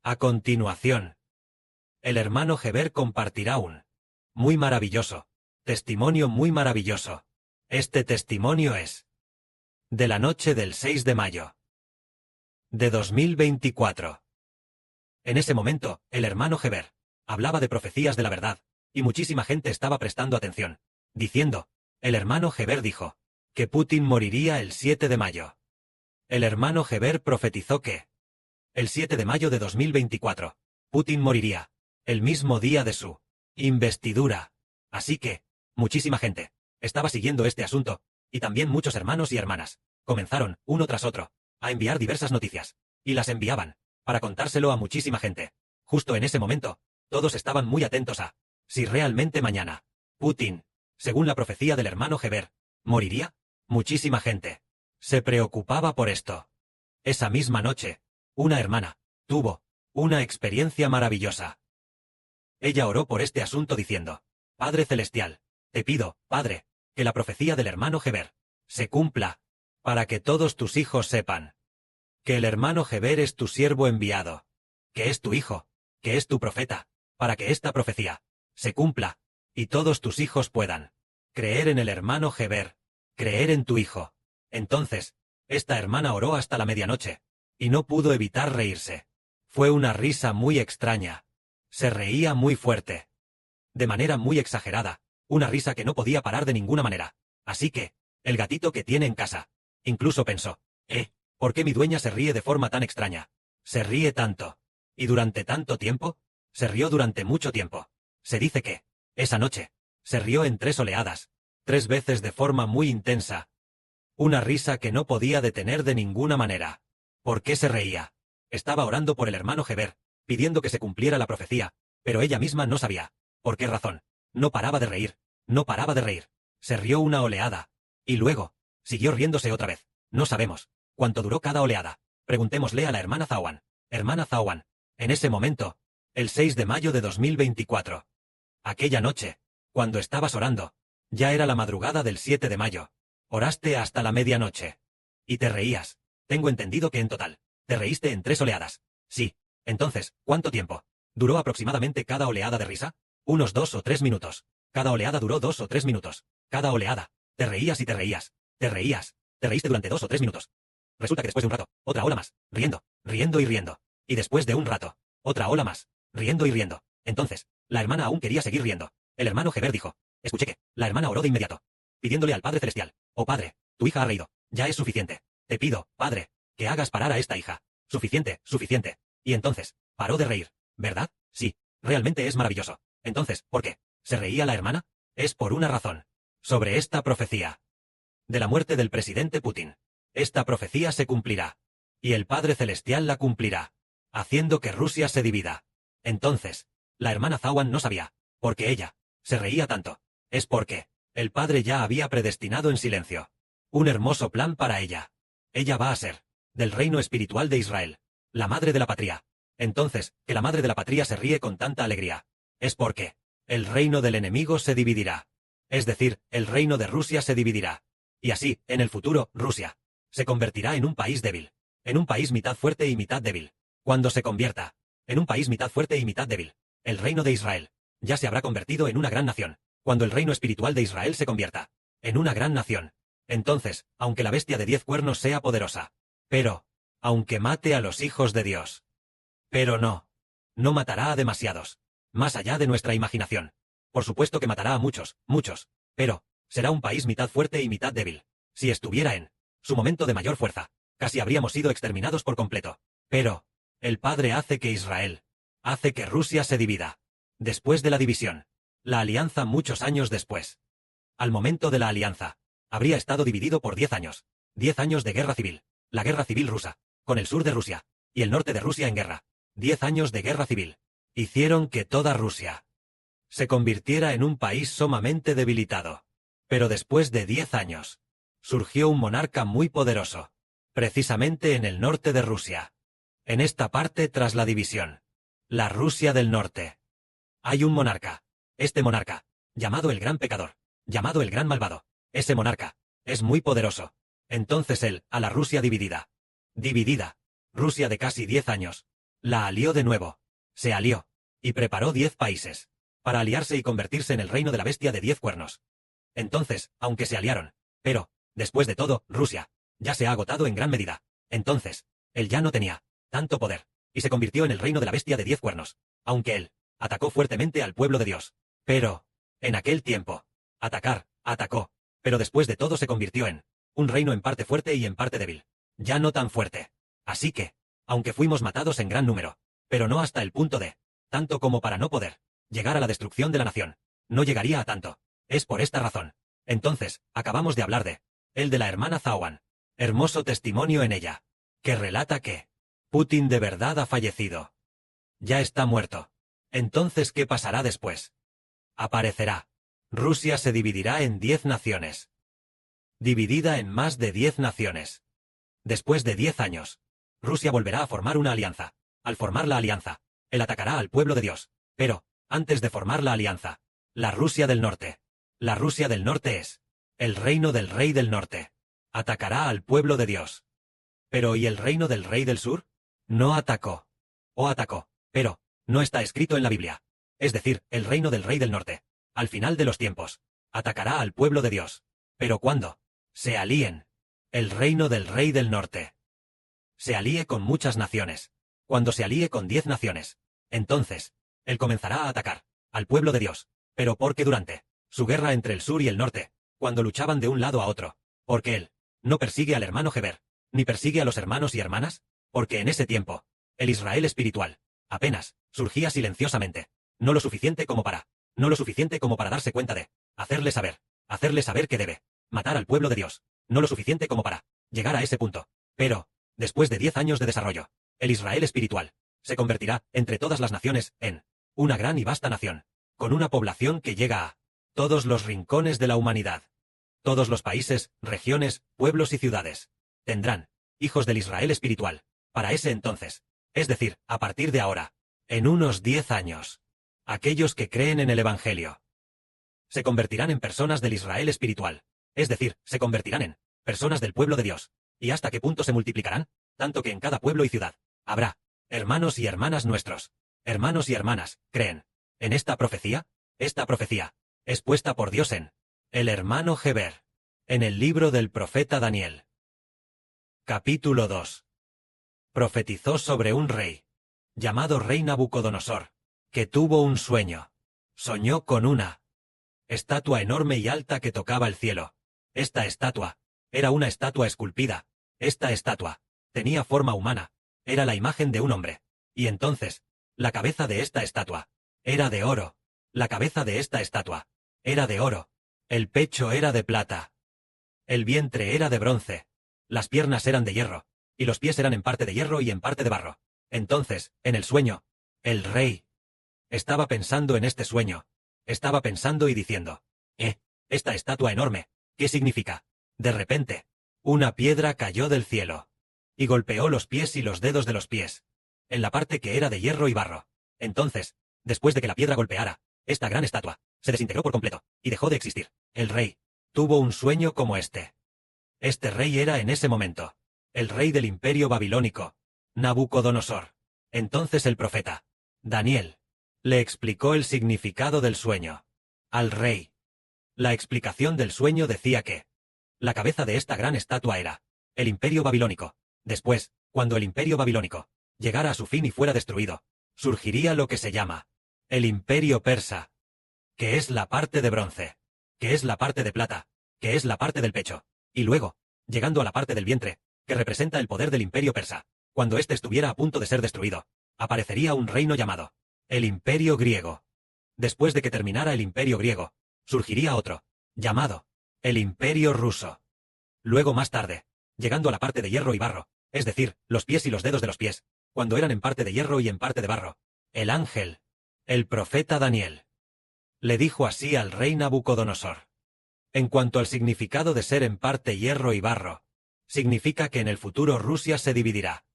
A continuación, el hermano Heber compartirá un muy maravilloso testimonio muy maravilloso. Este testimonio es de la noche del 6 de mayo de 2024. En ese momento, el hermano Heber hablaba de profecías de la verdad, y muchísima gente estaba prestando atención, diciendo, el hermano Heber dijo, que Putin moriría el 7 de mayo. El hermano Heber profetizó que, el 7 de mayo de 2024, Putin moriría, el mismo día de su investidura. Así que, muchísima gente estaba siguiendo este asunto, y también muchos hermanos y hermanas comenzaron, uno tras otro, a enviar diversas noticias, y las enviaban, para contárselo a muchísima gente. Justo en ese momento, todos estaban muy atentos a, si realmente mañana, Putin, según la profecía del hermano Heber, moriría. Muchísima gente se preocupaba por esto. Esa misma noche, una hermana tuvo una experiencia maravillosa. Ella oró por este asunto diciendo, Padre Celestial, te pido, Padre, que la profecía del hermano Heber se cumpla, para que todos tus hijos sepan que el hermano Heber es tu siervo enviado, que es tu hijo, que es tu profeta, para que esta profecía se cumpla, y todos tus hijos puedan creer en el hermano Heber, creer en tu hijo. Entonces, esta hermana oró hasta la medianoche, y no pudo evitar reírse. Fue una risa muy extraña. Se reía muy fuerte. De manera muy exagerada, una risa que no podía parar de ninguna manera. Así que, el gatito que tiene en casa, incluso pensó, ¿por qué mi dueña se ríe de forma tan extraña? Se ríe tanto. ¿Y durante tanto tiempo? Se rió durante mucho tiempo. Se dice que, esa noche, se rió en 3 oleadas, 3 veces de forma muy intensa. Una risa que no podía detener de ninguna manera. ¿Por qué se reía? Estaba orando por el hermano Heber, pidiendo que se cumpliera la profecía, pero ella misma no sabía por qué razón. No paraba de reír, no paraba de reír. Se rió una oleada. Y luego, siguió riéndose otra vez. No sabemos cuánto duró cada oleada. Preguntémosle a la hermana Zawan. Hermana Zawan, en ese momento, el 6 de mayo de 2024. Aquella noche, cuando estabas orando, ya era la madrugada del 7 de mayo. Oraste hasta la medianoche. Y te reías. Tengo entendido que en total, te reíste en 3 oleadas. Sí. Entonces, ¿cuánto tiempo duró aproximadamente cada oleada de risa? Unos 2 o 3 minutos. Cada oleada duró 2 o 3 minutos. Cada oleada. Te reías y te reías. Te reías. Te reíste durante 2 o 3 minutos. Resulta que después de un rato, otra ola más, riendo, riendo y riendo. Y después de un rato, otra ola más, riendo y riendo. Entonces, la hermana aún quería seguir riendo. El hermano Heber dijo, escuché que, la hermana oró de inmediato, pidiéndole al Padre Celestial, oh Padre, tu hija ha reído, ya es suficiente. Te pido, Padre, que hagas parar a esta hija. Suficiente, suficiente. Y entonces, paró de reír, ¿verdad? Sí, realmente es maravilloso. Entonces, ¿por qué se reía la hermana? Es por una razón. Sobre esta profecía de la muerte del presidente Putin. Esta profecía se cumplirá. Y el Padre Celestial la cumplirá, haciendo que Rusia se divida. Entonces, la hermana Zawan no sabía por qué ella se reía tanto. Es porque el Padre ya había predestinado en silencio un hermoso plan para ella. Ella va a ser del reino espiritual de Israel, la madre de la patria. Entonces, que la madre de la patria se ríe con tanta alegría, es porque el reino del enemigo se dividirá. Es decir, el reino de Rusia se dividirá. Y así, en el futuro, Rusia se convertirá en un país débil. En un país mitad fuerte y mitad débil. Cuando se convierta en un país mitad fuerte y mitad débil, el reino de Israel ya se habrá convertido en una gran nación. Cuando el reino espiritual de Israel se convierta en una gran nación, entonces, aunque la bestia de 10 cuernos sea poderosa, pero, aunque mate a los hijos de Dios, pero no matará a demasiados, más allá de nuestra imaginación. Por supuesto que matará a muchos, muchos, pero será un país mitad fuerte y mitad débil. Si estuviera en su momento de mayor fuerza, casi habríamos sido exterminados por completo. Pero el Padre hace que Israel, hace que Rusia se divida. Después de la división, la alianza muchos años después. Al momento de la alianza, habría estado dividido por 10 años. 10 años de guerra civil. La guerra civil rusa, con el sur de Rusia y el norte de Rusia en guerra. 10 años de guerra civil hicieron que toda Rusia se convirtiera en un país sumamente debilitado. Pero después de 10 años, surgió un monarca muy poderoso, precisamente en el norte de Rusia. En esta parte tras la división, la Rusia del norte. Hay un monarca. Este monarca, llamado el gran pecador, llamado el gran malvado. Ese monarca es muy poderoso. Entonces él, a la Rusia dividida, Rusia de casi 10 años, La alió de nuevo. Se alió. Y preparó 10 países. Para aliarse y convertirse en el reino de la bestia de 10 cuernos. Entonces, aunque se aliaron. Pero, después de todo, Rusia. Ya se ha agotado en gran medida. Entonces, él ya no tenía tanto poder. Y se convirtió en el reino de la bestia de 10 cuernos. Aunque él atacó fuertemente al pueblo de Dios. Pero, en aquel tiempo, atacó. Pero después de todo se convirtió en un reino en parte fuerte y en parte débil. Ya no tan fuerte. Así que, aunque fuimos matados en gran número, pero no hasta el punto de, tanto como para no poder, llegar a la destrucción de la nación. No llegaría a tanto. Es por esta razón. Entonces, acabamos de hablar el de la hermana Zawan. Hermoso testimonio en ella. Que relata que Putin de verdad ha fallecido. Ya está muerto. Entonces, ¿qué pasará después? Aparecerá. Rusia se dividirá en 10 naciones. Dividida en más de 10 naciones. Después de 10 años, Rusia volverá a formar una alianza. Al formar la alianza, él atacará al pueblo de Dios. Pero, antes de formar la alianza, la Rusia del Norte. La Rusia del Norte es el reino del rey del norte. Atacará al pueblo de Dios. Pero ¿y el reino del rey del sur? No atacó. O atacó, pero no está escrito en la Biblia. Es decir, el reino del rey del norte, al final de los tiempos, atacará al pueblo de Dios. Pero ¿cuándo? Se alíen. El reino del rey del norte se alíe con muchas naciones. Cuando se alíe con 10 naciones, entonces, él comenzará a atacar al pueblo de Dios. Pero porque durante su guerra entre el sur y el norte, cuando luchaban de un lado a otro, porque él no persigue al hermano Heber, ni persigue a los hermanos y hermanas, porque en ese tiempo, el Israel espiritual, apenas, surgía silenciosamente, no lo suficiente como para darse cuenta de, hacerle saber que debe matar al pueblo de Dios, no lo suficiente como para llegar a ese punto. Pero, después de 10 años de desarrollo, el Israel espiritual se convertirá, entre todas las naciones, en una gran y vasta nación, con una población que llega a todos los rincones de la humanidad. Todos los países, regiones, pueblos y ciudades tendrán hijos del Israel espiritual, para ese entonces, es decir, a partir de ahora, en unos 10 años. Aquellos que creen en el Evangelio se convertirán en personas del Israel espiritual, es decir, se convertirán en personas del pueblo de Dios. ¿Y hasta qué punto se multiplicarán? Tanto que en cada pueblo y ciudad habrá hermanos y hermanas nuestros. Hermanos y hermanas, ¿creen en esta profecía? Esta profecía es puesta por Dios en el hermano Heber, en el libro del profeta Daniel. Capítulo 2. Profetizó sobre un rey, llamado rey Nabucodonosor, que tuvo un sueño. Soñó con una estatua enorme y alta que tocaba el cielo. Esta estatua era una estatua esculpida. Esta estatua tenía forma humana. Era la imagen de un hombre. Y entonces, la cabeza de esta estatua era de oro. La cabeza de esta estatua era de oro. El pecho era de plata. El vientre era de bronce. Las piernas eran de hierro. Y los pies eran en parte de hierro y en parte de barro. Entonces, en el sueño, el rey estaba pensando en este sueño. Estaba pensando y diciendo, esta estatua enorme, ¿qué significa? De repente, una piedra cayó del cielo y golpeó los pies y los dedos de los pies, en la parte que era de hierro y barro. Entonces, después de que la piedra golpeara, esta gran estatua se desintegró por completo y dejó de existir. El rey tuvo un sueño como este. Este rey era en ese momento el rey del imperio babilónico, Nabucodonosor. Entonces el profeta Daniel le explicó el significado del sueño al rey. La explicación del sueño decía que la cabeza de esta gran estatua era el imperio babilónico. Después, cuando el imperio babilónico llegara a su fin y fuera destruido, surgiría lo que se llama el imperio persa, que es la parte de bronce, que es la parte de plata, que es la parte del pecho, y luego, llegando a la parte del vientre, que representa el poder del imperio persa, cuando éste estuviera a punto de ser destruido, aparecería un reino llamado el imperio griego. Después de que terminara el imperio griego, surgiría otro, llamado el imperio ruso. Luego más tarde, llegando a la parte de hierro y barro, es decir, los pies y los dedos de los pies, cuando eran en parte de hierro y en parte de barro, el ángel, el profeta Daniel, le dijo así al rey Nabucodonosor. En cuanto al significado de ser en parte hierro y barro, significa que en el futuro Rusia se dividirá.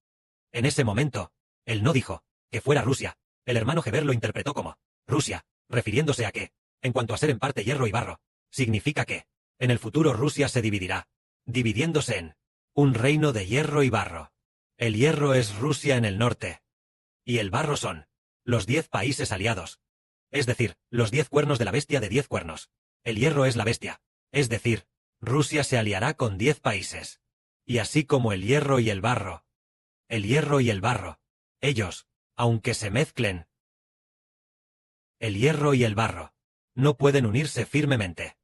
En ese momento, él no dijo que fuera Rusia. El hermano Heber lo interpretó como Rusia, refiriéndose a que, en cuanto a ser en parte hierro y barro, significa que, en el futuro Rusia se dividirá, dividiéndose en un reino de hierro y barro. El hierro es Rusia en el norte. y el barro son los 10 países aliados. Es decir, los 10 cuernos de la bestia de 10 cuernos. El hierro es la bestia. Es decir, Rusia se aliará con 10 países. Y así como el hierro y el barro. El hierro y el barro. Ellos, aunque se mezclen. El hierro y el barro. No pueden unirse firmemente.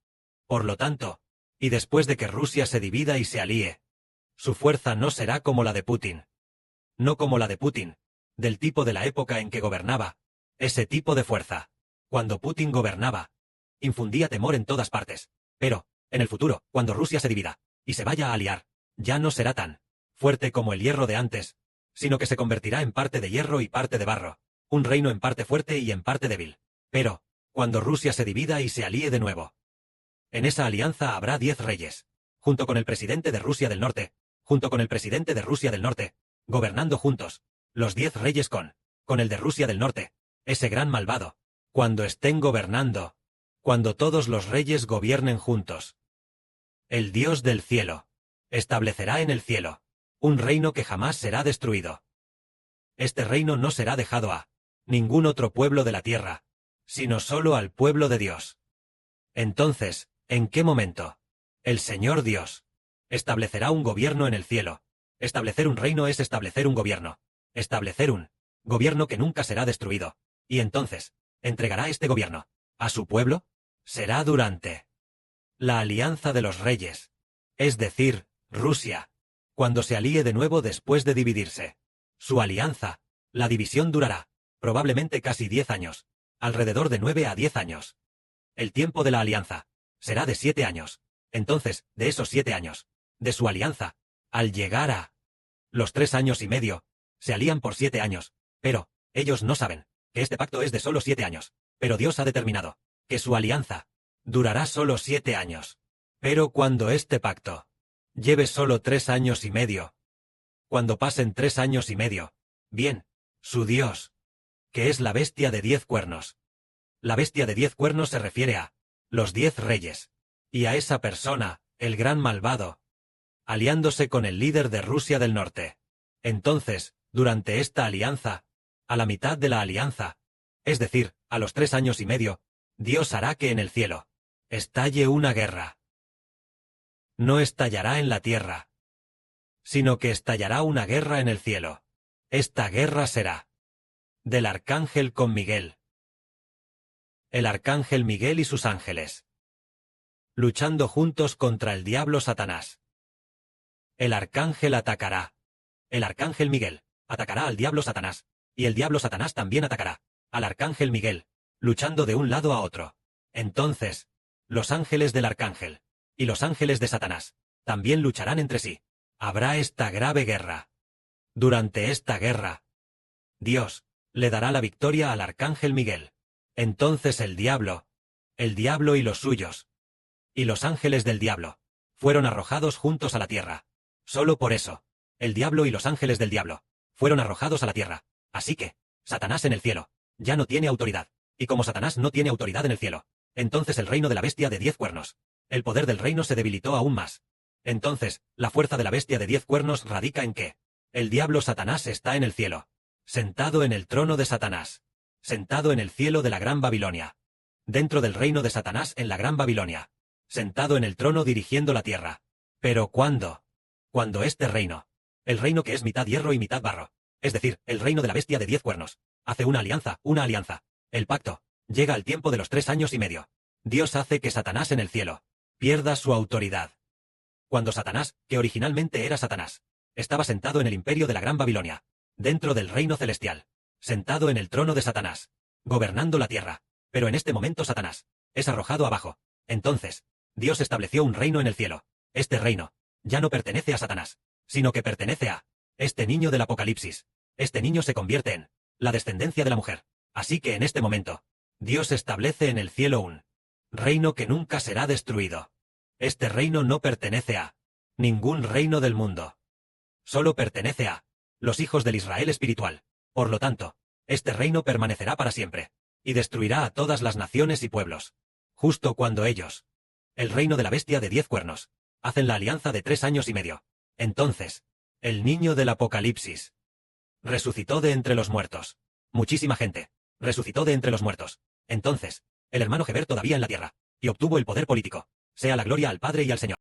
Por lo tanto, y después de que Rusia se divida y se alíe, su fuerza no será como la de Putin. No como la de Putin, del tipo de la época en que gobernaba. Ese tipo de fuerza. Cuando Putin gobernaba, infundía temor en todas partes. Pero, en el futuro, cuando Rusia se divida, y se vaya a aliar, ya no será tan fuerte como el hierro de antes, sino que se convertirá en parte de hierro y parte de barro, un reino en parte fuerte y en parte débil. Pero, cuando Rusia se divida y se alíe de nuevo, en esa alianza habrá 10 reyes, junto con el presidente de Rusia del Norte, junto con el presidente de Rusia del Norte, gobernando juntos, los 10 reyes con el de Rusia del Norte, ese gran malvado, cuando estén gobernando, cuando todos los reyes gobiernen juntos. El Dios del cielo establecerá en el cielo un reino que jamás será destruido. Este reino no será dejado a ningún otro pueblo de la tierra, sino solo al pueblo de Dios. Entonces, ¿en qué momento? El Señor Dios establecerá un gobierno en el cielo. Establecer un reino es establecer un gobierno. Establecer un gobierno que nunca será destruido. Y entonces, ¿entregará este gobierno a su pueblo? Será durante la alianza de los reyes, es decir, Rusia, cuando se alíe de nuevo después de dividirse. Su alianza, la división durará, probablemente casi 10 años, alrededor de 9 a 10 años. El tiempo de la alianza será de 7 años. Entonces, de esos 7 años, de su alianza, al llegar a los 3 años y medio, se alían por 7 años, pero ellos no saben que este pacto es de solo 7 años, pero Dios ha determinado que su alianza durará solo 7 años. Pero cuando este pacto lleve solo 3 años y medio, cuando pasen 3 años y medio, bien, su Dios, que es la bestia de 10 cuernos. La bestia de 10 cuernos se refiere a los 10 reyes, y a esa persona, el gran malvado, aliándose con el líder de Rusia del Norte. Entonces, durante esta alianza, a la mitad de la alianza, es decir, a los 3 años y medio, Dios hará que en el cielo estalle una guerra. No estallará en la tierra, sino que estallará una guerra en el cielo. Esta guerra será del arcángel con Miguel. El arcángel Miguel y sus ángeles, luchando juntos contra el diablo Satanás. El arcángel atacará. El arcángel Miguel atacará al diablo Satanás, y el diablo Satanás también atacará al arcángel Miguel, luchando de un lado a otro. Entonces, los ángeles del arcángel y los ángeles de Satanás también lucharán entre sí. Habrá esta grave guerra. Durante esta guerra, Dios le dará la victoria al arcángel Miguel. Entonces el diablo y los suyos, y los ángeles del diablo, fueron arrojados juntos a la tierra. Solo por eso, el diablo y los ángeles del diablo, fueron arrojados a la tierra. Así que, Satanás en el cielo, ya no tiene autoridad. Y como Satanás no tiene autoridad en el cielo, entonces el reino de la bestia de 10 cuernos, el poder del reino se debilitó aún más. Entonces, la fuerza de la bestia de 10 cuernos radica en que el diablo Satanás está en el cielo, sentado en el trono de Satanás, sentado en el cielo de la Gran Babilonia, dentro del reino de Satanás en la Gran Babilonia, sentado en el trono dirigiendo la tierra. Pero ¿cuándo? Cuando este reino, el reino que es mitad hierro y mitad barro, es decir, el reino de la bestia de 10 cuernos, hace una alianza, el pacto, llega al tiempo de los 3 años y medio. Dios hace que Satanás en el cielo pierda su autoridad. Cuando Satanás, que originalmente era Satanás, estaba sentado en el imperio de la Gran Babilonia, dentro del reino celestial, sentado en el trono de Satanás, gobernando la tierra, pero en este momento Satanás es arrojado abajo. Entonces, Dios estableció un reino en el cielo. Este reino ya no pertenece a Satanás, sino que pertenece a este niño del Apocalipsis. Este niño se convierte en la descendencia de la mujer. Así que en este momento, Dios establece en el cielo un reino que nunca será destruido. Este reino no pertenece a ningún reino del mundo. Solo pertenece a los hijos del Israel espiritual. Por lo tanto, este reino permanecerá para siempre, y destruirá a todas las naciones y pueblos. Justo cuando ellos, el reino de la bestia de 10 cuernos, hacen la alianza de 3 años y medio. Entonces, el niño del Apocalipsis Resucitó de entre los muertos. Muchísima gente. Resucitó de entre los muertos. Entonces, el hermano Heber todavía en la tierra. Y obtuvo el poder político. Sea la gloria al Padre y al Señor.